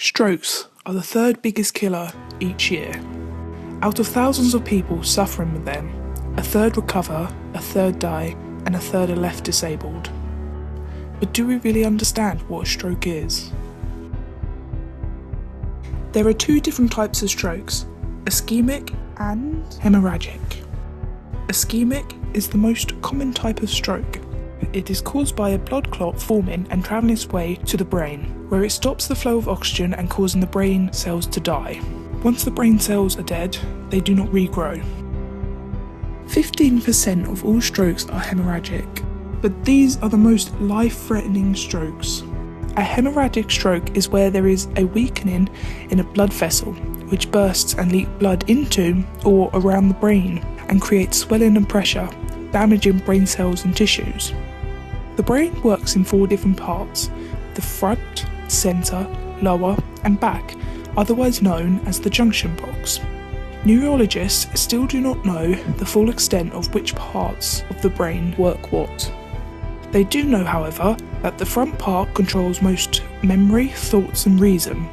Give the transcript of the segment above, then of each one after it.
Strokes are the third biggest killer each year. Out of thousands of people suffering with them, a third recover, a third die, and a third are left disabled. But do we really understand what a stroke is? There are two different types of strokes, ischemic and hemorrhagic. Ischemic is the most common type of stroke. It is caused by a blood clot forming and travelling its way to the brain, where it stops the flow of oxygen and causing the brain cells to die. Once the brain cells are dead, they do not regrow. 15% of all strokes are hemorrhagic, but these are the most life-threatening strokes. A hemorrhagic stroke is where there is a weakening in a blood vessel, which bursts and leaks blood into or around the brain and creates swelling and pressure, damaging brain cells and tissues. The brain works in 4 different parts: the front, centre, lower and back, otherwise known as the junction box. Neurologists still do not know the full extent of which parts of the brain work what. They do know, however, that the front part controls most memory, thoughts and reason.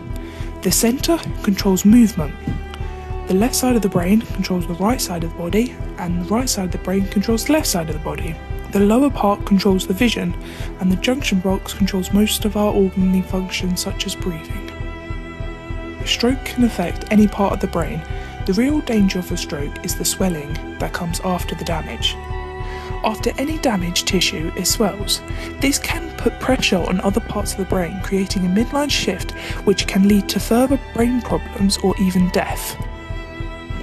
The centre controls movement. The left side of the brain controls the right side of the body, and the right side of the brain controls the left side of the body. The lower part controls the vision, and the junction box controls most of our organly functions such as breathing. A stroke can affect any part of the brain. The real danger of a stroke is the swelling that comes after the damage. After any damaged tissue, it swells. This can put pressure on other parts of the brain, creating a midline shift which can lead to further brain problems or even death.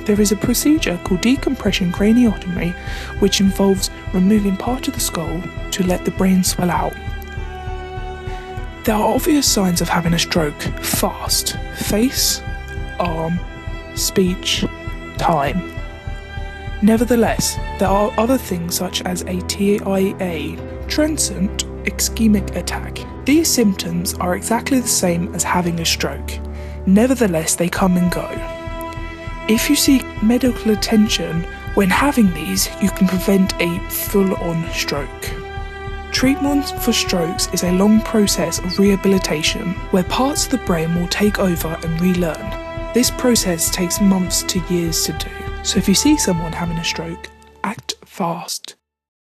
There is a procedure called decompression craniotomy, which involves removing part of the skull to let the brain swell out. There are obvious signs of having a stroke fast: face, arm, speech, time. Nevertheless, there are other things such as a TIA, transient ischemic attack. These symptoms are exactly the same as having a stroke. Nevertheless, they come and go. If you seek medical attention when having these, you can prevent a full-on stroke. Treatment for strokes is a long process of rehabilitation where parts of the brain will take over and relearn. This process takes months to years to do. So if you see someone having a stroke, act fast.